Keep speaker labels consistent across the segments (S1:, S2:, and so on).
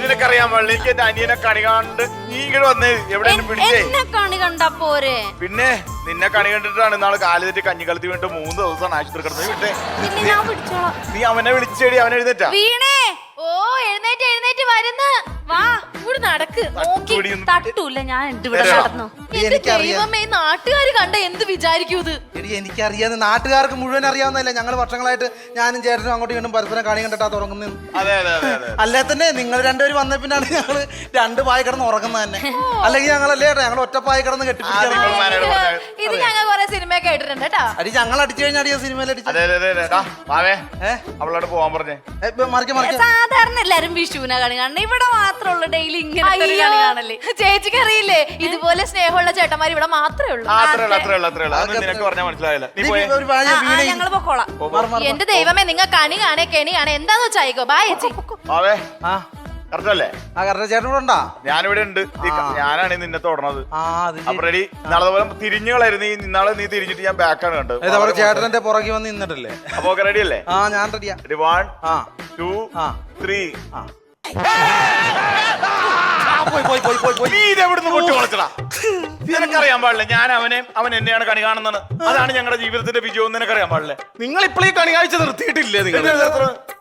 S1: നിനക്കറിയാൻ പാടില്ല. എനിക്ക് എന്റെ അനിയനെ കണി കാണണ്ട് നീ ഇങ്ങോട്ട് വന്ന് എവിടെ
S2: കണി കണ്ടാ പോരെ?
S1: പിന്നെ നിന്നെ കണി കണ്ടിട്ടാണ് ഇന്നാള് കാല് തെറ്റി കഞ്ഞിക്കലത്തി വീണ്ടും 3 ദിവസമാണ് ആശുപത്രി കിടന്നത്. വിട്ടേ നീ അവനെ വിളിച്ചേടി. അവൻ എഴുന്നേറ്റാ?
S2: വീണേ ഓ എഴുന്നേറ്റ് എഴുന്നേറ്റ് വരുന്നു. വാ ഇവിടെ നടക്ക്. നോക്കി തട്ടൂല്ല. ഞാൻ ഇവിടെ നടന്നു.
S3: ദൈവമേ,
S4: നാട്ടുകാര് കണ്ട എന്ത് വിചാരിക്കൂ?
S3: എനിക്കറിയാതെ നാട്ടുകാർക്ക് മുഴുവൻ അറിയാവുന്നതല്ലേ. ഞങ്ങൾ വർഷങ്ങളായിട്ട് ഞാനും ചേട്ടനും അങ്ങോട്ടും ഇങ്ങോട്ടും പരസ്പരം കണി കണ്ടിട്ടാ തുടങ്ങുന്നത്. അല്ലേ തന്നെ നിങ്ങൾ രണ്ടുപേരും വന്ന പിന്നാണ് ഞങ്ങള് 2 പായ കിടന്ന് ഉറങ്ങുന്നത് തന്നെ. അല്ലെങ്കിൽ ഞങ്ങളല്ലേ ഞങ്ങൾ ഒറ്റപ്പായ കിടന്ന് കെട്ടിപ്പിടിച്ചാണ്.
S4: ഇത് ഞങ്ങൾ കുറെ സിനിമ കേട്ടിട്ടുണ്ട് കേട്ടോ.
S3: അടി ഞങ്ങൾ അടിച്ചു കഴിഞ്ഞാൽ അടിയ സിനിമയിൽ
S1: അവളോട് പോവാൻ പറഞ്ഞേ.
S2: സാധാരണ എല്ലാരും വിഷുവിനെ കണി കാണണം. ഇവിടെ മാത്രമുള്ള ഡെയിലി ഇങ്ങനെ കാണല്ലേ.
S4: ചേച്ചിക്ക് അറിയില്ലേ, ഇതുപോലെ സ്നേഹമുള്ള ചേട്ടന്മാർ ഇവിടെ മാത്രമേ ഉള്ളൂ.
S1: നിനക്ക് പറഞ്ഞാൽ മനസ്സിലായില്ല.
S4: ഞങ്ങള് പൊക്കോളാം. എന്റെ ദൈവമേ, നിങ്ങൾ കണി കാണേ കെണി കാണേ എന്താന്ന് വെച്ചായിക്കോ. ബാ ചേച്ചി.
S1: ഞാനിവിടെ ഉണ്ട്. ഞാനാണ് നിന്നെ തൊടണത്. അപ്പൊ റെഡി. നാളെ പോലെ തിരിഞ്ഞു കളയായിരുന്നു. ഇന്നാളെ നീ തിരിഞ്ഞിട്ട് ഞാൻ ബാക്കാണ് കണ്ടത്.
S3: ചേട്ടന്റെ പുറകെ വന്ന് നിന്നിട്ടല്ലേ?
S1: അപ്പൊ റെഡി അല്ലേ?
S3: ഞാൻ റെഡിയാ.
S1: 1 2 3. നിനക്കറിയാൻ പാടില്ല ഞാൻ അവൻ എന്നെയാണ് കണി കാണുന്നത്. അതാണ് ഞങ്ങളുടെ ജീവിതത്തിന്റെ വിജയം. നിനക്കറിയാൻ പാടില്ല.
S5: നിങ്ങൾ ഇപ്പോഴും കണി കാഴ്ച നിർത്തിയിട്ടില്ലേ?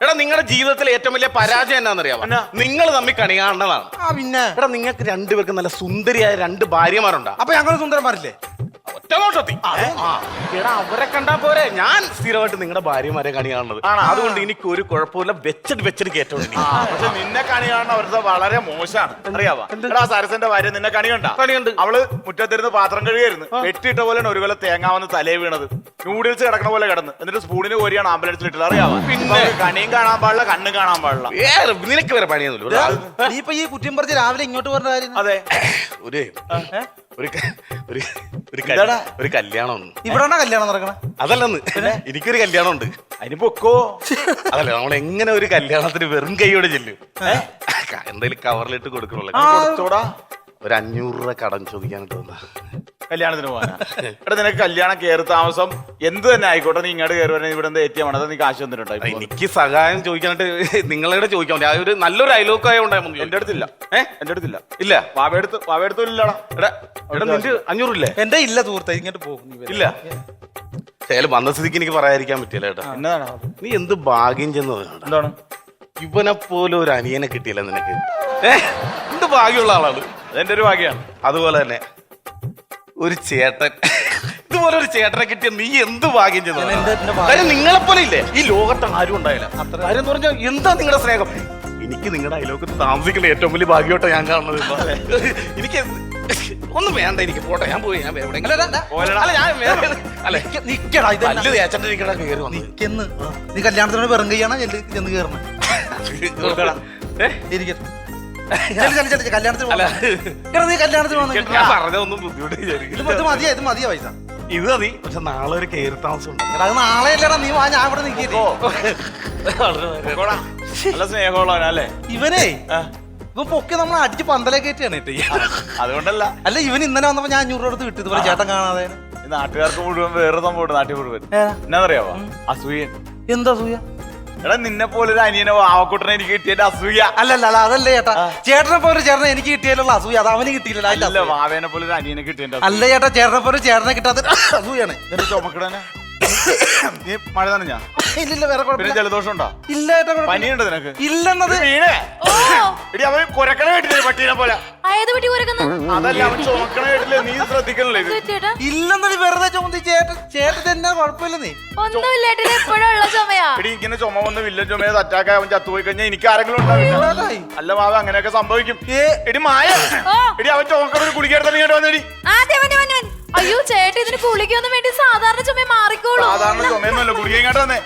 S5: എടാ, നിങ്ങളുടെ ജീവിതത്തിലെ ഏറ്റവും വലിയ പരാജയം എന്താണെന്നറിയാമോ? നിങ്ങൾ തമ്മിൽ കണി കാണുന്നതാണ്.
S3: പിന്നെ
S5: എടാ, നിങ്ങൾക്ക് 2 പേർക്ക് നല്ല സുന്ദരിയായ 2 ഭാര്യമാരുണ്ടാ.
S3: അപ്പൊ ഞങ്ങൾ സുന്ദരന്മാരില്ലേ?
S5: എടാ, അവരെ കണ്ടാ പോരെ. ഞാൻ സ്ഥിരമായിട്ട് നിങ്ങളുടെ ഭാര്യമാരെ കണി കാണുന്നത്. അതുകൊണ്ട് എനിക്ക് ഒരു കുഴപ്പമില്ല. വെച്ചിട്ട് കേട്ടോ.
S1: പക്ഷെ നിന്നെ കണി കാണുന്ന അവരുടെ വളരെ മോശമാണ്. അറിയാവാ? എടാ, സരസന്റെ ഭാര്യ നിന്നെ കണി കണ്ട് അവള് മുറ്റത്തിരുന്ന് പാത്രം കഴുകിയായിരുന്നു. വെട്ടിയിട്ട പോലെ ഒരു കൊല്ലം തേങ്ങാവന്ന് തലേ വീണത്. നൂഡിൽസ് കിടക്കണ പോലെ കിടന്ന്. എന്നിട്ട് സ്പൂണിന് കോരിയാണ് ആംബുലൻസിൽ. അറിയാവാ? പിന്നെ കണിയും കാണാൻ പാടില്ല, കണ്ണും കാണാൻ പാടില്ല.
S5: നിനക്ക് വരെ പണിയൊന്നുമില്ല.
S3: നീ ഇപ്പൊ ഈ കുറ്റം പറിച്ച് രാവിലെ ഇങ്ങോട്ട് പറഞ്ഞ കാര്യം.
S1: അതെ,
S5: ഒരു കല്യാണം
S3: ഇവിടെ കല്യാണം നടക്കണ.
S5: അതല്ലെന്ന്, എനിക്കൊരു കല്യാണം ഉണ്ട്.
S1: അതിന് പൊക്കോ.
S5: അതല്ല, നമ്മൾ എങ്ങനെ ഒരു കല്യാണത്തിന് വെറും കൈയോടെ ചെല്ലും? എന്തായാലും കവറിലിട്ട് കൊടുക്കണല്ലോ. ഒരു 500 രൂപ കടം ചോദിക്കാനായിട്ട് വന്നാ
S1: കല്യാണത്തിന് പോകാനാ? എടാ, നിനക്ക് കല്യാണം കയറി താമസം എന്ത് തന്നെ ആയിക്കോട്ടെ, നീ ഇങ്ങോട്ട് കയറി വരാൻ ഇവിടെ എന്താ എത്തിയാൽ വേണം. നീ കാശ് വന്നിട്ടുണ്ടോ?
S5: എനിക്ക് സഹായം ചോദിക്കാനായിട്ട് നിങ്ങളുടെ ചോദിക്കാൻ പറ്റും. ഒരു നല്ലൊരു അയലോക്കായ ഉണ്ടായിരുന്നു.
S1: എന്റെ അടുത്തില്ല. എന്റെ അടുത്തില്ല.
S5: ഇല്ല,
S1: വാവയെടുത്തില്ലടാ.
S5: എടാ, നിന്റെ 500 ഇല്ലേ?
S3: എന്റെ ഇല്ല സുഹൃത്തെ, ഇങ്ങോട്ട് പോകും.
S5: ഇല്ല, ശരി. വന്ന സ്ഥിതിക്ക് എനിക്ക് പറയാതിരിക്കാൻ പറ്റില്ല കേട്ടാ.
S1: എന്നതാണ്?
S5: നീ എന്ത് ഭാഗ്യം ചെന്നത്.
S1: എന്താണ്?
S5: ഇവനെ പോലെ ഒരു അനിയനെ കിട്ടിയില്ല നിനക്ക്. എന്ത് ഭാഗ്യമുള്ള ആളാണ്.
S1: അതെന്റെ ഒരു ഭാഗ്യമാണ്.
S5: അതുപോലെ തന്നെ ഒരു ചേട്ടൻ, ഇതുപോലെ ഒരു ചേട്ടനെ കിട്ടിയ നീ എന്ത് ഭാഗ്യം ചെയ്തു. നിങ്ങളെപ്പോലെ ഇല്ലേ ഈ ലോകത്ത് ആരും ഉണ്ടായില്ല. കാര്യം എന്ന് പറഞ്ഞാൽ എന്താ നിങ്ങളുടെ സ്നേഹം. എനിക്ക് നിങ്ങളുടെ അയലോകത്ത് താമസിക്കുന്ന ഏറ്റവും വലിയ ഭാഗ്യമായിട്ടാണ് ഞാൻ കാണുന്നത്. എനിക്ക് ഒന്നും വേണ്ട, എനിക്ക് പോട്ടെ, ഞാൻ പോയി. ഞാൻ
S3: നീ കല്യാണത്തിനോട് വെറും കൈയാണോ ചെന്ന് കയറണം?
S5: പറഞ്ഞൊന്നും ബുദ്ധിമുട്ട്
S3: മതിയാ പൈസ.
S5: ഇത് മതി. പക്ഷെ നാളെ ഒരു കയറി താമസം ഉണ്ട്.
S3: അത് നാളെ അല്ലടാ, നീ വാ, ഞാൻ ഇവിടെ നിൽക്കില്ലേ.
S1: നല്ല സ്നേഹമുള്ളവനല്ലേ
S3: ഇവനെ? ഇപ്പൊ പൊക്കെ നമ്മൾ അടിച്ച് പന്തലേക്ക് കയറ്റിയാണ് കേട്ടോ.
S1: അതുകൊണ്ടല്ല.
S3: അല്ല, ഇവൻ ഇന്നലെ വന്നപ്പോ ഞാൻ 500 രൂപ എടുത്ത് വിട്ടു. ഇതുപോലെ ചേട്ടൻ കാണാതെ.
S1: നാട്ടുകാർക്ക് മുഴുവൻ വേറെ സംഭവം. നാട്ടിൽ മുഴുവൻ എന്നാന്നറിയാവോ? അസൂയൻ.
S3: എന്താ അസൂയ?
S1: എടാ, നിന്നെ പോലെ ഒരു അനിയനെ വാവക്കുട്ടനെ എനിക്ക് കിട്ടിയ അസൂയ.
S3: അല്ലല്ല, അതല്ലേ ചേട്ടാ. ചേട്ടനെ പോലെ ചേട്ടനെ എനിക്ക് കിട്ടിയാലുള്ള അസൂയ അത് അവന് കിട്ടിയില്ല.
S1: വാവേനെ പോലെ ഒരു അനിയനെ കിട്ടിയ
S3: അല്ല ചേട്ടാ, ചേട്ടനെ പോലെ ചേട്ടനെ കിട്ടാത്ത അസൂയാണ്.
S1: ചുമക്കടനെ നീ മഴ നനഞ്ഞാ?
S3: ഇല്ല, വേറെ കുഴപ്പമില്ല.
S1: ജലദോഷം ഉണ്ടോ?
S3: ഇല്ല ചേട്ടാ,
S1: പനിയുണ്ടോ നിനക്ക്?
S3: ഇല്ലെന്നത്.
S1: എടി, അവൻ കുരക്കണ കേട്ടില്ലേ പട്ടീനെ പോലെ? അതല്ല, അവൻ ചുമക്കണ കേട്ടില്ലേ? നീ ശ്രദ്ധിക്കണല്ലേ ഇത്?
S3: ഇല്ലെന്നത് വെറുതെ ചുമത്തി. ചേട്ടൻ തന്നെ കുഴപ്പമില്ല. നീ
S1: എടി, ഇങ്ങനെ ചുമ വന്ന് വില്ലൻ ചുമയെ അറ്റാക്ക് അവൻ ചത്തുപോയി കഴിഞ്ഞാൽ എനിക്ക് ആരെങ്കിലും ഉണ്ടാവില്ല. അല്ല മാവ, അങ്ങനെയൊക്കെ സംഭവിക്കും. എടി മായ, എടി അവൻ ചുമക്കണ ഒരു കുളിക്കെടുത്ത നീ കേട്ടോ വന്നെടി.
S4: അയ്യോ ചേട്ടാ, ഇതിന് കുളിക്കൊന്നും വേണ്ടി സാധാരണ ചുമ മാറിക്കോളൂ.
S1: സാധാരണ ചുമയൊന്നുമല്ല, കുളിക്ക ഇങ്ങോട്ട് വന്നേ.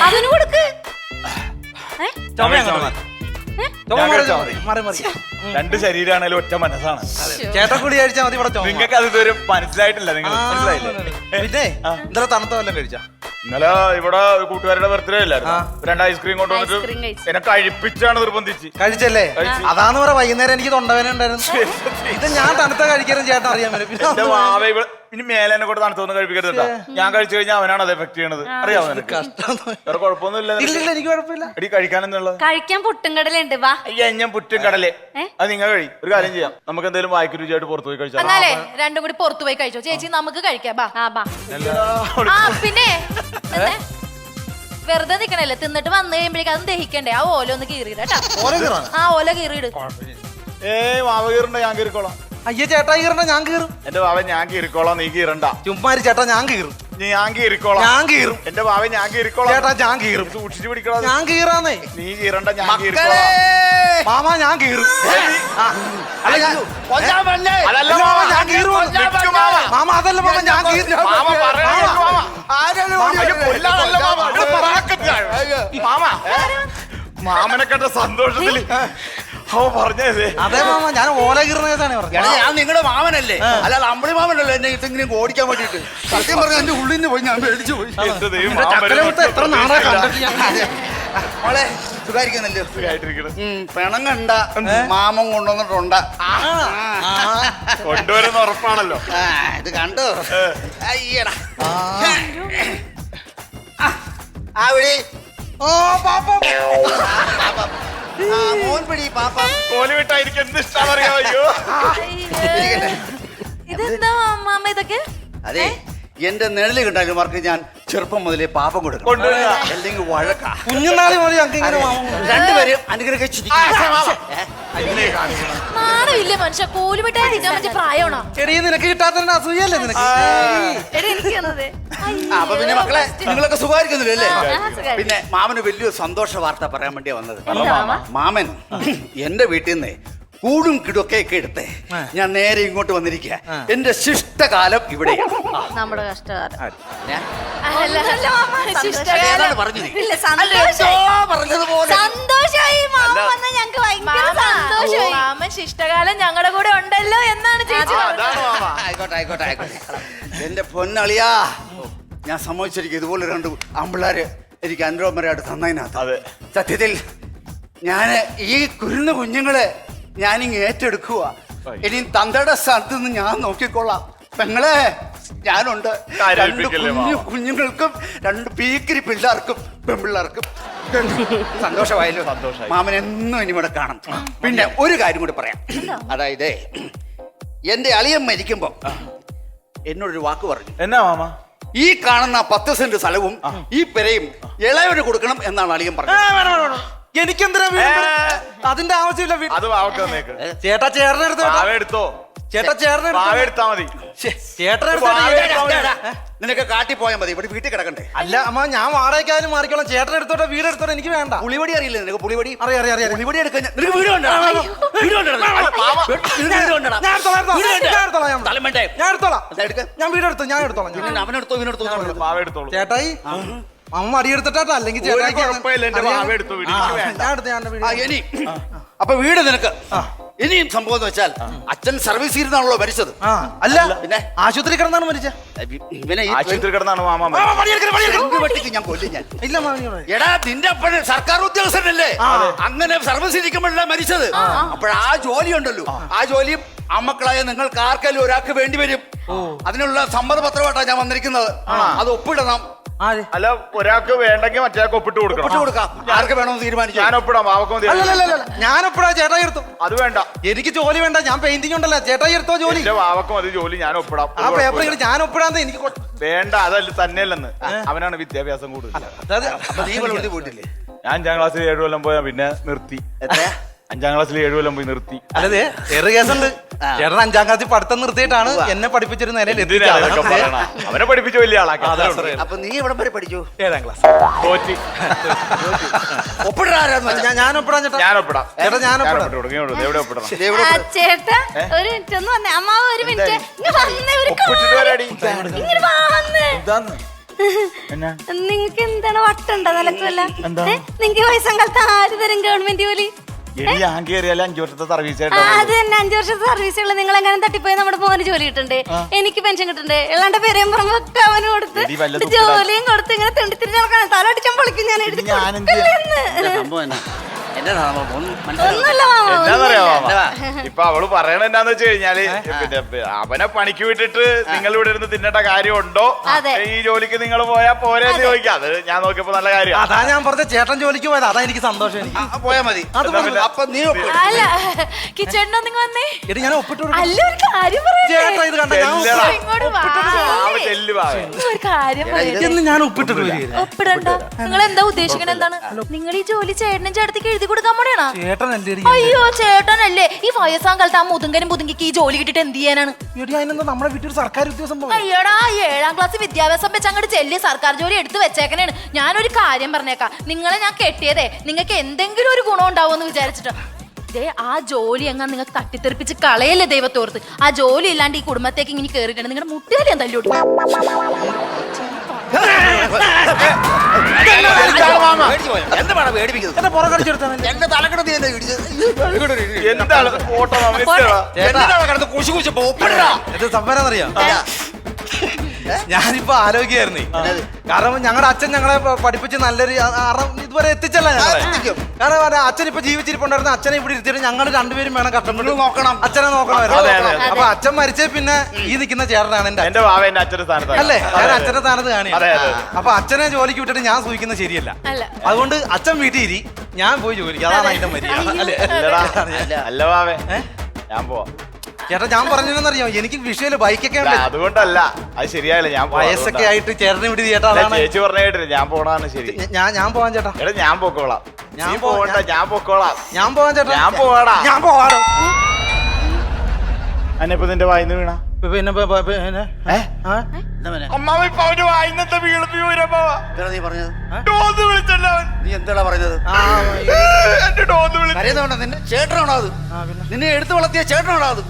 S4: അതിന് കൊടുക്ക്.
S1: രണ്ട് ശരീരമാണേലും ഒറ്റ മനസ്സാണ്.
S3: ചേട്ടൻ കൂടി കഴിച്ചാൽ മതി. ഇവിടെ
S1: നിങ്ങൾക്ക് അത് ഇതുവരെ മനസ്സിലായിട്ടില്ല. നിങ്ങൾ മനസ്സിലായില്ലേ?
S3: പിന്നെ ഇന്നലെ തണുത്ത വല്ലതും കഴിച്ചാ?
S1: ഇന്നലെ ഇവിടെ കൂട്ടുകാരുടെ ബർത്ത്ഡേ അല്ലായിരുന്നു. 2 ഐസ്ക്രീം കൊണ്ടുവന്നിട്ട് എന്നെ കഴിപ്പിച്ചാണ് നിർബന്ധിച്ച്.
S3: കഴിച്ചല്ലേ? അതാന്ന് പറയാ. വൈകുന്നേരം എനിക്ക് തൊണ്ടവേന ഉണ്ടായിരുന്നു. ഇത് ഞാൻ തണുത്ത കഴിക്കാനും ചേട്ടൻ അറിയാൻ പറ്റും.
S1: ഇനി മേലേനെ കൊണ്ട് തണുത്തൊന്നും കഴിപ്പിക്കരുത്. ഞാൻ കഴിച്ചു കഴിഞ്ഞാൽ അവനാണ് അത് എഫക്ട് ചെയ്യണത്. അറിയാമോ നിനക്ക്? വേറെ കുഴപ്പമൊന്നുമില്ല.
S3: എനിക്ക് കുഴപ്പമില്ല.
S1: എടി കഴിക്കാനെന്നുള്ളത്
S2: കഴിക്കാൻ പുട്ടും കടലുണ്ട്. വാ.
S1: ഞാൻ പുറ്റും കടലേ അത് നിങ്ങൾ കഴി. ഒരു കാര്യം ചെയ്യാം, നമുക്ക് എന്തെങ്കിലും വായിക്ക് രുചിയായിട്ട് പുറത്തു പോയി കഴിച്ചാൽ.
S4: എന്നാലേ രണ്ടും കൂടി പുറത്തു പോയി കഴിച്ചോ ചേച്ചി, നമുക്ക് കഴിക്കാം. ബാ. ആ പിന്നെ വെറുതെ നിക്കണല്ലേ, തിന്നിട്ട് വന്നു കഴിയുമ്പോഴേക്കും അതും ദഹിക്കണ്ടേ. ആ ഓല ഒന്ന് കീറിയിടാ. ആ ഓല കീറിയിട്.
S1: മാവ കീറണ്ട, ഞാൻ കീറിക്കോളാം.
S3: അയ്യ ചേട്ടാ കീറണ്ട, ഞാൻ കീറും.
S1: എന്റെ ബാവ ഞാൻ കീറിക്കോളാം, നീ കീറണ്ട.
S3: ചുമ്മാരി ചേട്ടാ ഞാൻ കീറും.
S1: ഞാൻ കീറിക്കോളാം.
S3: ഞാൻ കീറും.
S1: എന്റെ ബാവ ഞാൻ കീറിക്കോളാം.
S3: ചേട്ടാ ഞാൻ കീറും.
S1: സൂക്ഷിച്ചു പിടിക്കണം.
S3: ഞാൻ കീറാന്നേ.
S1: നീ കീറണ്ട, ഞാൻ കീറിക്കോളാം.
S3: മാമ ഞാൻ കീറും.
S1: അതല്ല മാമ,
S3: ഞാൻ കീറും. മാമ അതല്ല മാമ, ഞാൻ കീറും.
S1: മാമനെ കണ്ട സന്തോഷത്തില് അവ പറഞ്ഞേ.
S3: അതെ മാമ, ഞാൻ ഓല കീറുന്നതാണ് പറഞ്ഞത്.
S6: ഞാൻ നിങ്ങളുടെ മാമനല്ലേ, അല്ലാതെ അമ്പളി മാമനല്ലോ എന്നെ ഇതെങ്കിലും ഓടിക്കാൻ വേണ്ടിട്ട്. സത്യം പറഞ്ഞ എന്റെ ഉള്ളിൽ നിന്ന് പോയി, ഞാൻ പേടിച്ചു പോയി.
S3: എത്ര നാളെ കണ്ടിട്ട് ഞാൻ.
S6: മോളെ സുഖായിരിക്കുന്നല്ലോ?
S1: സുഖായിട്ടിരിക്കണം.
S6: പെണം കണ്ട മാമൻ കൊണ്ടുവന്നിട്ടുണ്ട്.
S1: കൊണ്ടുവരുന്ന ഉറപ്പാണല്ലോ.
S6: ഇത് കണ്ടോ? അയ്യടാ ആ വിളി. മോൻ പിടി പാപ്പ.
S1: കോലി വിട്ടാ എനിക്ക് എന്ത് ഇഷ്ടമാണെന്നറിയാമോ?
S4: ഇതെന്താ മാമ ഇതൊക്കെ?
S6: അതെ, എന്റെ നിഴല് കണ്ടാലും മാർക്ക് ഞാൻ ചെറുപ്പം മുതലേ പാപം കൊടുക്കും. അല്ലെങ്കിൽ വഴക്ക.
S3: കുഞ്ഞുനാളി മതി ഞങ്ങൾക്ക് ഇങ്ങനെ മാമ.
S6: രണ്ടുപേരും അനുഗ്രഹിച്ചിരിക്കും.
S4: നാണമില്ലേ മനുഷ്യ, കോലുമിട്ടായി തിന്നാൻ പറ്റിയ പ്രായമാണോ?
S3: എടീ നിനക്ക് കിട്ടാത്തതിന്റെ അസൂയല്ലേ നിനക്ക്?
S6: അപ്പൊ പിന്നെ മക്കളെ നിങ്ങളൊക്കെ സുഖമായിരിക്കുന്നില്ല അല്ലേ? പിന്നെ മാമന് വലിയൊരു സന്തോഷ വാർത്ത പറയാൻ വേണ്ടിയാ വന്നത്. മാമൻ എന്റെ വീട്ടിൽ നിന്ന് കൂടും കിടൊക്കെ എടുത്ത് ഞാൻ നേരെ ഇങ്ങോട്ട് വന്നിരിക്കുക. എന്റെ ശിഷ്ടകാലം ഇവിടെയാണ്.
S4: നമ്മുടെ കഷ്ടകാലം ശിഷ്ടകാലം ഞങ്ങളുടെ കൂടെ ഉണ്ടല്ലോ എന്നാണ് ചേച്ചി.
S6: ആയിക്കോട്ടെ ആയിക്കോട്ടെ ആയിക്കോട്ടെ. എന്റെ പൊന്നളിയാ, ഞാൻ സമ്മതിച്ചിരിക്കും. ഇതുപോലെ രണ്ട് ആമ്പിള്ളാര് എനിക്ക് അനുരോമരായിട്ട് തന്നതിനകത്ത് സത്യത്തിൽ ഞാന് ഈ കുരുന്ന കുഞ്ഞുങ്ങളെ ഞാനിങ് ഏറ്റെടുക്കുക. ഇനി തന്തയുടെ സ്ഥലത്ത് നിന്ന് ഞാൻ നോക്കിക്കൊള്ളാം. പെങ്ങളെ ഞാനുണ്ട്. രണ്ട് കുഞ്ഞുങ്ങൾക്കും രണ്ട് പീക്കിരി പിള്ളേർക്കും പെൺപിള്ളേർക്കും സന്തോഷമായല്ലോ. മാമൻ എന്നും ഇനി ഇവിടെ കാണും. പിന്നെ ഒരു കാര്യം കൂടി പറയാം. അതായത് എന്റെ അളിയൻ മരിക്കുമ്പോ എന്നോടൊരു വാക്ക് പറഞ്ഞു.
S1: എന്നാ മാമ?
S6: ഈ കാണുന്ന 10 സെന്റ് സ്ഥലവും ഈ പെരയും ഇളയവര് കൊടുക്കണം എന്നാണ് അളിയൻ പറഞ്ഞത്.
S3: എനിക്കെന്തിനാ അതിന്റെ ആവശ്യമില്ല.
S1: അത് വാവക്ക് തന്നേക്ക്.
S3: ചേട്ടാ ചേട്ടനെടുത്തോ.
S1: എടുത്തോ
S3: ചേട്ടാ ചേട്ടനെടുത്താ
S1: മതി.
S3: ചേട്ടനെടുത്താ
S6: നിനക്ക് കാട്ടി പോയാൽ മതി, ഇവിടെ വീട്ടിൽ കിടക്കണ്ടേ?
S3: അല്ല അമ്മ, ഞാൻ വാടകയ്ക്കാരും മാറിക്കോളാം. ചേട്ടൻ എടുത്തോട്ടെ, വീട് എടുത്തോട്ടെ, എനിക്ക് വേണ്ട.
S6: പുളിവടി അറിയില്ല നിനക്ക്? പുളിവടി
S3: അറിയാം.
S6: പുളിവടി എടുക്കാൻ നിനക്ക് വീട് വേണ്ട.
S3: ഞാൻ വീടെടുത്തു.
S6: അവനെടുത്തോ ഇവനെടുത്തോ.
S3: ചേട്ടായി അമ്മ അടിയെടുത്തിട്ടാ, അല്ലെങ്കിൽ ചേട്ടായി
S6: ഇനി അപ്പൊ വീട് നിനക്ക് ഇനിയും സംഭവം എന്ന് വെച്ചാൽ അച്ഛൻ സർവീസ് ചെയ്താണല്ലോ മരിച്ചത്.
S3: അല്ല
S6: പിന്നെ
S3: ആശുപത്രി കിടന്നാണ് മരിച്ച.
S6: ഇവനെ
S1: ആശുപത്രി കിടന്നാണ് മാമ.
S6: ഞാൻ കൊല്ലും ഞാൻ. എടാ നിന്റെ അപ്പഴ് സർക്കാർ ഉദ്യോഗസ്ഥനല്ലേ, അങ്ങനെ സർവീസ് ഇരിക്കുമ്പോഴല്ലേ മരിച്ചത്. അപ്പോഴാ ജോലി ഉണ്ടല്ലോ, ആ ജോലിയും അമ്മക്കളായ നിങ്ങൾക്ക് ആർക്കെങ്കിലും ഒരാൾക്ക് വേണ്ടി വരും. അതിനുള്ള സമ്മതപത്രമായിട്ടാണ് ഞാൻ വന്നിരിക്കുന്നത്. അത് ഒപ്പിടണം.
S1: അല്ല, ഒരാൾക്ക് വേണ്ടെങ്കിൽ മറ്റേയാൾക്ക് ഒപ്പിട്ട്
S6: കൊടുക്കാം. ആർക്ക് വേണമെന്ന് തീരുമാനിച്ചു.
S1: ഞാൻ ഒപ്പിടാം.
S3: ഞാൻ ഒപ്പിടാ, ചേട്ടായി എടുത്തു.
S1: അത് വേണ്ട,
S3: എനിക്ക് ജോലി വേണ്ട. ഞാൻ പെയിന്റിംഗ് ഉണ്ടല്ലോ, ചേട്ടായി എടുത്തോ ജോലി.
S1: വാവക്കും അത് ജോലി ഞാൻ ഒപ്പിടാം.
S3: ആ പേപ്പർ ഞാൻ ഒപ്പിടാന്ന് എനിക്ക്
S1: വേണ്ട. അതല്ല തന്നെയല്ലെന്ന്, അവനാണ് വിദ്യാഭ്യാസം കൂടുതൽ.
S6: പോയിട്ടില്ലേ?
S1: ഞാൻ 5ാം ക്ലാസ്സിൽ 7 കൊല്ലം പോയാ പിന്നെ നിർത്തി. 5ാം ക്ലാസ്സിൽ 7 കൊല്ലം പോയി നിർത്തി.
S3: അതെ, വേറെ കേസുണ്ട്. ചേട്ടൻ 5ാം ക്ലാസ്സിൽ പഠിത്തം നിർത്തിയിട്ടാണ് എന്നെ പഠിപ്പിച്ചൊരു നിലയിൽ
S1: അവനെ പഠിപ്പിച്ച വലിയ ആളാക്കി.
S6: അപ്പൊ നീ എവിടെ വരെ പഠിച്ചു?
S3: 7ാം ക്ലാസ്.
S2: ചേട്ടാ ഒരു മിനിറ്റ് ഒന്ന് വന്നേ. അമ്മാവ് ഒരു മിനിറ്റ് നിങ്ങക്ക് എന്താണ് വട്ടുണ്ടോ നിലക്കല്ല? നിങ്ങക്ക് വയസ്സങ്കാലത്ത് ആര് തരും ഗവൺമെന്റ് ജോലി?
S1: ഞാൻ കേറിയാലും 5 വർഷത്തെ സർവീസ്.
S2: അത് തന്നെ 5 വർഷത്തെ സർവീസുള്ള നിങ്ങൾ എങ്ങനെ തട്ടിപ്പോയി നമ്മുടെ മോന് ജോലി കിട്ടണ്ടേ, എനിക്ക് പെൻഷൻ കിട്ടണ്ടേ, എല്ലാണ്ട് പേരെയും പറഞ്ഞൊക്കെ അവന് കൊടുത്ത് ജോലിയും കൊടുത്ത് ഇങ്ങനെ തെണ്ടിത്തിരിഞ്ഞ് നടക്കാൻ തലടിച്ചാൻ പൊളിക്കും ഞാൻ.
S6: എന്നതാ ഒന്നും മനസ്സിലാവും
S4: ഒന്നുമില്ല മാമ
S1: എന്താന്നറിയാമോ
S6: എന്താ?
S1: ഇപ്പൊ അവള് പറയണ എന്താന്ന് വെച്ച് കഴിഞ്ഞാല് പിന്നെ അവനെ പണിക്ക് വിട്ടിട്ട് നിങ്ങൾ ഇവിടെ ഇരുന്ന് തിന്നേണ്ട കാര്യമുണ്ടോ
S4: അതെ.
S1: ഈ ജോലിക്ക് നിങ്ങൾ പോയാ പോരെന്ന് ചോദിക്കാം. അത് ഞാൻ നോക്കിയപ്പോ നല്ല കാര്യം.
S3: അതാ ഞാൻ പറഞ്ഞ ചേട്ടൻ ജോലിക്ക് പോയത്, അതാ എനിക്ക് സന്തോഷം. എനിക്ക്
S6: പോയാ മതി
S3: അത് മതി.
S6: അപ്പൊ നീ ഒപ്പിട്.
S4: അല്ല കിച്ചേട്ടനോ നിങ്ങൾ വന്നേ
S3: എടി ഞാൻ ഒപ്പിട്ട് കൊടുക്കാം.
S4: അല്ല ഒരു കാര്യം പറയട്ടെ
S3: ചേട്ടാ ഇത് കണ്ട ഞാൻ
S1: ചെല്ലടാ.
S4: ഇങ്ങോട്ട് വാ.
S1: ചെല്ലു പാവേ.
S4: ഒരു കാര്യം പറയട്ടെ
S3: എന്ന് ഞാൻ ഒപ്പിട്ട് വരികയില്ല.
S4: ഒപ്പിടണ്ട നിങ്ങൾ എന്താ ഉദ്ദേശിക്കണത്? എന്താണ് നിങ്ങൾ ഈ ജോലി ചേട്ടനും ചേട്ടത്തേക്ക് എഴുതി കൊടുക്കാൻ പോണേണോ?
S3: ചേട്ടൻ അല്ലേ
S4: അയ്യോ ചേട്ടനല്ലേ ഈ വയസ്സാം കാലത്ത് ആ മുതുങ്കനും പുതുങ്കിക്ക് ഈ ജോലി കിട്ടിട്ട് എന്ത് ചെയ്യാനാണ്?
S3: എടി അതിനെന്താ നമ്മുടെ വീട്ടിൽ സർക്കാർ ഉദ്യോഗസ്ഥൻ പോലെ.
S4: അയ്യോടാ 7ാം ക്ലാസ് വിദ്യാഭ്യാസം വെച്ച് അങ്ങോട്ട് ചെല്ലി സർക്കാർ ജോലി എടുത്ത് വെച്ചേക്കണേണ്. ഞാനൊരു കാര്യം പറഞ്ഞേക്കാം, നിങ്ങളെ ഞാൻ കെട്ടിയതേ നിങ്ങൾക്ക് എന്തെങ്കിലും ഒരു ഗുണം ഉണ്ടാവുമെന്ന് വിചാരിച്ചിട്ട്. ദേ ആ ജോലി എങ്ങാ നിങ്ങൾക്ക് തട്ടിത്തെറിപ്പിച്ച് കളയല്ലേ ദൈവത്തോർത്ത്. ആ ജോലി ഇല്ലാണ്ട് ഈ കുടുംബത്തേക്ക് ഇങ്ങനെ കേറിയിട്ടുണ്ട് നിങ്ങളുടെ മുട്ടുകാരി ഞാൻ തല്ലോട്ട്.
S6: എന്താണ് പേടിപ്പിക്കുന്നത്?
S3: എന്നെ പുറകടിച്ചെടുത്താണ്.
S6: എന്റെ തലക്കെട്ട് നീ എന്താ ഇടിച്ചത്?
S1: എന്താണ് ഫോട്ടോ
S6: എന്തിനാണ് കിടന്ന് കുശി കുശി ഒപ്പിടാ?
S3: ഇത് സംഭവം ഞാനിപ്പോ ആലോചിക്കായിരുന്നേ, കാരണം ഞങ്ങളുടെ അച്ഛൻ ഞങ്ങളെ പഠിപ്പിച്ച് നല്ലൊരു ഇതുവരെ എത്തിച്ചല്ല ഞങ്ങളെ. കാരണം അച്ഛൻ ഇപ്പൊ ജീവിച്ചിരിപ്പുണ്ടായിരുന്നു, അച്ഛനെ ഇവിടെ ഇരുത്തിയിട്ട് ഞങ്ങൾ രണ്ടുപേരും വേണം കഷ്ടപ്പെട്ട് നോക്കണം, അച്ഛനെ നോക്കണമായിരുന്നു. അപ്പൊ അച്ഛൻ മരിച്ചേ പിന്നെ ഈ നിൽക്കുന്ന ചേട്ടനാണ്
S1: എന്റെ വാവ എന്റെ അച്ഛന്റെ സ്ഥാനത്ത്
S3: അല്ലേ, ഞാൻ അച്ഛന്റെ സ്ഥാനത്ത് കാണി. അപ്പൊ അച്ഛനെ ജോലിക്ക് വിട്ടിട്ട് ഞാൻ സൂചിക്കുന്നത് ശരിയല്ല. അതുകൊണ്ട് അച്ഛൻ വീട്ടിൽ ഇരി, ഞാൻ പോയി ജോലിക്ക്, അതാണ് അതിന്റെ മര്യാദ അല്ലേ.
S1: അല്ല വാവേ ഞാൻ പോവാ.
S3: ചേട്ടാ ഞാൻ പറഞ്ഞതെന്നറിയോ, എനിക്ക് വിഷയമില്ല, ബൈക്കൊക്കെ ഉണ്ട്.
S1: അതുകൊണ്ടല്ല, അത് ശരിയായില്ല. ഞാൻ
S3: വയസ്സൊക്കെ ആയിട്ട് ചേട്ടനെ വിട്ട് ചേട്ടാ അതാണ്.
S1: ചേച്ചി പറഞ്ഞ കേട്ടില്ല, ഞാൻ പോണാണ് ശരി.
S3: ഞാൻ പോവാൻ ചേട്ടാ.
S1: എടാ ഞാൻ പൊക്കോളാം.
S3: ഞാൻ
S1: പോകണ്ട, ഞാൻ പൊക്കോളാം.
S3: ഞാൻ പോവാൻ ചേട്ടാ.
S1: ഞാൻ പോവാടാ.
S3: ഞാൻ പോവാടോ.
S1: അന്നിപ്പോ നിന്റെ വായിന്ന് വീണ
S3: പിന്നെ
S1: അമ്മാവ ഇപ്പൊ അവന്റെ വായിന്നത്തെ
S6: നീ പറഞ്ഞത്?
S1: ഡോന്ന് വിളിച്ചല്ലോ അവൻ.
S6: നീ എന്താ പറഞ്ഞത്?
S1: എന്റെ ഡോന്ന് വിളിച്ചു.
S6: അറിയുന്നോണ്ടോ നിന്നെ ചേട്ടനാണോ അത്? നിന്നെ എടുത്തു വളർത്തിയ ചേട്ടനാണോ അത്?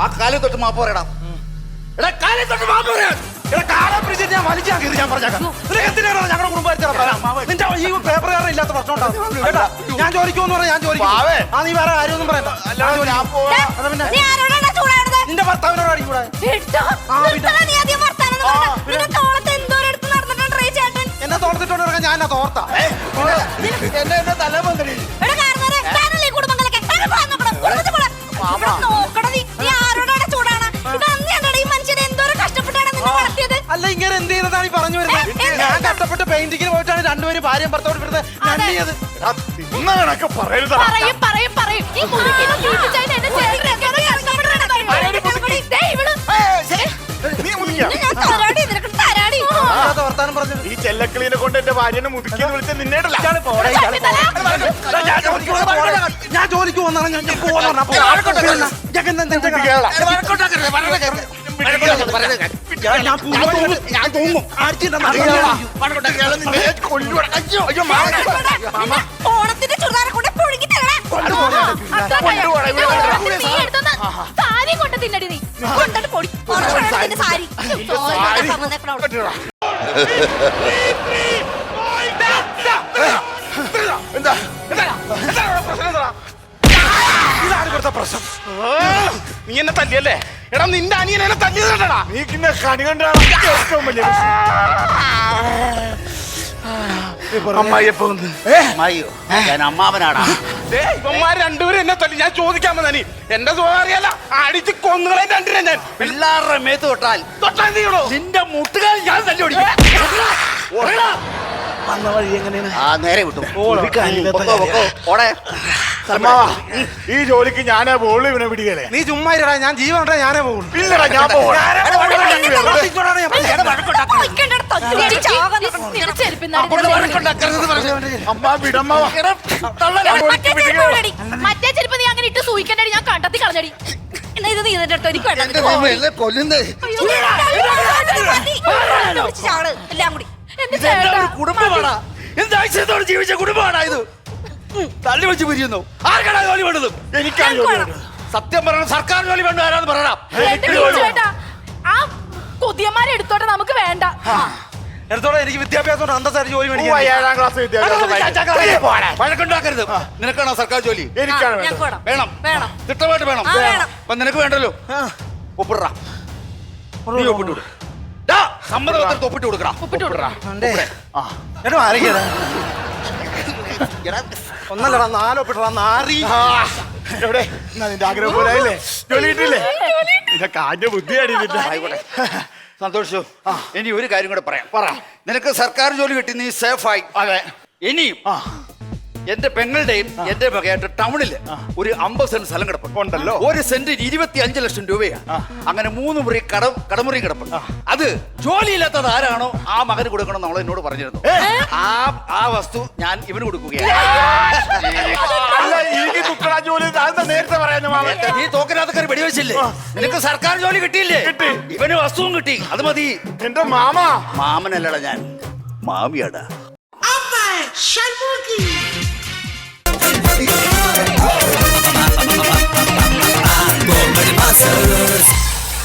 S6: ആ കാലിൽ തൊട്ട് മാപ്പ് പറയടാ. എടാ കാലിൽ തൊട്ട് മാപ്പ് പറയാ.
S3: ഞാൻ വലിച്ചാൽ ഞാൻ പറഞ്ഞേക്കാം. ഞങ്ങളുടെ കുടുംബത്തിൽ ഈ പേപ്പറുകാരൻ ഇല്ലാത്ത പ്രശ്നം ഉണ്ടാവും. ഞാൻ ജോലിക്കുമെന്ന് പറഞ്ഞാൽ ഞാൻ ജോലിക്കും. ആ നീ വേറെ കാര്യമൊന്നും പറയണ്ട. നിന്റെ ഭർത്താവിനോട് അടിക്കൂടെ? എന്നെ തോർത്തിട്ടോണ്ട് ഇറങ്ങാൻ ഞാൻ തോർത്താ.
S6: എന്നെ തലമന്ത്രി
S3: അല്ല ഇങ്ങനെ എന്ത് ചെയ്യുന്നതാണ് ഈ പറഞ്ഞു വരുന്നത്? ഞാൻ കഷ്ടപ്പെട്ട് പെയിന്റിങ്ങിന് പോയിട്ടാണ് രണ്ടുപേരും ഭാര്യയും ഭർത്താവോട് വരുന്നത്. നന്ദിയത്
S1: പറയരുത്. നീ മുതിക്ക.
S3: വർത്താനം പറഞ്ഞത്
S1: ഈ ചെല്ലക്കിളിനെ കൊണ്ട് എന്റെ ഭാര്യനെ മുതുക്കിയെന്ന് വിളിച്ച നിന്നേടല്ല.
S3: ഞാൻ ജോലിക്ക് വന്നാണ് ഞാൻ
S4: ഓണത്തിന്റെ ചുരിദാറെ കൊണ്ട് പൊഴുകി സാരി കൊണ്ട് തിന്നടി നീ കൊണ്ടിട്ട് പൊടി സാരി
S1: എന്താ
S5: ഇതാണ് ഇവിടുത്തെ പ്രശ്നം. നീ എന്നെ തല്ലിയല്ലേ? എടാ നിന്റെ അനിയൻ എന്നെ തല്ലിയതാ.
S1: നീ പിന്നെ കണി കണ്ടാണ് ഏറ്റവും വലിയ
S5: അമ്മായിയപ്പോ വന്ന്
S6: ഞാൻ അമ്മാവനാടാ.
S5: ഇവന്മാര് രണ്ടുപേരും എന്നെ തല്ലി. ഞാൻ ചോദിക്കാൻ വന്നീ എന്റെ സുഖം അറിയാല അടിച്ച് കൊന്നുകളെ രണ്ടിനെ ഞാൻ
S6: പിള്ളേരുടെ മേത്ത് തൊട്ടാൽ
S5: തൊട്ടാൻ നീളോ
S6: നിന്റെ മുട്ടുകാൽ ഞാൻ തല്ലി ഓടിക്കും.
S3: വന്ന വഴി എങ്ങനെയാണ്?
S6: ആ നേരെ വിട്ടു.
S1: ഈ ജോലിക്ക് ഞാനേ പോകുള്ളൂ, ഇവനെ പിടിക്കലേ.
S3: നീ ചുമ്മാ ഇരടാ, ഞാൻ ജീവൻ ഉണ്ടാ ഞാനേ പോകുള്ളൂ.
S1: ഇല്ലടാ ഞാൻ പോകണം. അമ്മ വിടമ്മ
S4: മറ്റേ ചെരുപ്പ് നീ അങ്ങനെ ഇട്ട് സൂയിക്കണ്ടടി, ഞാൻ കണ്ടെത്തി കളഞ്ഞടി. എന്നാ ഇത് നീ ഇതിന്റെ അടുത്ത് എനിക്ക് വേണ്ട.
S6: കൊല്ലുന്നേ
S4: എല്ലാം കൂടി
S6: കുടുംബമാണാ, എന്ത് ഐശ്വര്യത്തോടെ ജീവിച്ച കുടുംബമാണാ ഇത്? തള്ളി വെച്ച് പിരിയുന്നു. ആർക്കാണ് ജോലി വേണ്ടത്?
S1: എനിക്കാണ് ജോലി വേണ്ടത്.
S6: സത്യം പറയണം, സർക്കാർ ജോലി വേണ്ട ആരാന്ന് പറയണം.
S4: ആ കൊതിയന്മാരെ എടുത്തോട്ടെ, നമുക്ക് വേണ്ട.
S3: എടുത്തോടെ, എനിക്ക് വിദ്യാഭ്യാസം അന്തസ്സായിട്ട് ജോലി മേടിക്കാൻ.
S1: 7ാം ക്ലാസ് വിദ്യാഭ്യാസം.
S6: വഴക്കുണ്ടാക്കരുത്. നിനക്കാണോ സർക്കാർ ജോലി?
S1: എനിക്കാണ്
S4: ഞങ്ങൾക്ക്
S1: വേണ്ടത്.
S4: വേണം.
S6: വേണം, തിട്ടമായിട്ട് വേണം. അപ്പൊ നിനക്ക് വേണ്ടല്ലോ, ഒപ്പിടാ. നീ ഒപ്പിട്ട് വിടും. സമ്മതപത്രത്തിൽ ഒപ്പിട്ട് കൊടുക്കണം.
S3: ചേട്ടാ ആരൊക്കെയാണ്? ഒന്നല്ലടാ 4 ഒപ്പിട്ടടാ നാറി.
S1: എവിടെ എന്നാ നിന്റെ ആഗ്രഹം പോലെ ആയില്ലേ? ജോലി കിട്ടില്ലേ? നിന്റെ കാഞ്ഞ ബുദ്ധിയാണ് ഇതിന്റെ.
S6: ആയിക്കോട്ടെ, സന്തോഷു. ഇനി ഒരു കാര്യം കൂടെ പറയാം. നിനക്ക് സർക്കാർ ജോലി കിട്ടി, നീ സേഫായി.
S1: അതെ.
S6: ഇനിയും എന്റെ പെങ്ങളുടെയും എന്റെ വകയായിട്ട് ടൗണില് ഒരു 50 സെന്റ് സ്ഥലം കിടപ്പുണ്ട്.
S1: ഉണ്ടല്ലോ.
S6: ഒരു സെന്റിന് 25 ലക്ഷം രൂപയാണ്. അങ്ങനെ 3 മുറി കടമുറി കിടപ്പുണ്ട്. അത് ജോലിയില്ലാത്തത് ആരാണോ ആ മകന് കൊടുക്കണം നമ്മൾ എന്നോട് പറഞ്ഞിരുന്നു. ആ വസ്തു ഞാൻ ഇവന് കൊടുക്കുകയാണ്.
S1: അല്ല, എനിക്ക് തുക്കടാ ജോലി അതെന്താ നേരത്തെ പറയാൻ?
S6: നീ തോക്കിനകത്ത് വെടിവെച്ചില്ലേ? നിനക്ക് സർക്കാർ ജോലി കിട്ടിയില്ലേ?
S1: കിട്ടി.
S6: ഇവന് വസ്തുവും കിട്ടി. അത് മതി.
S1: എന്റെ മാമ.
S6: മാമനല്ലടാ ഞാൻ, മാമിയാടാ.
S7: Comedy Masters.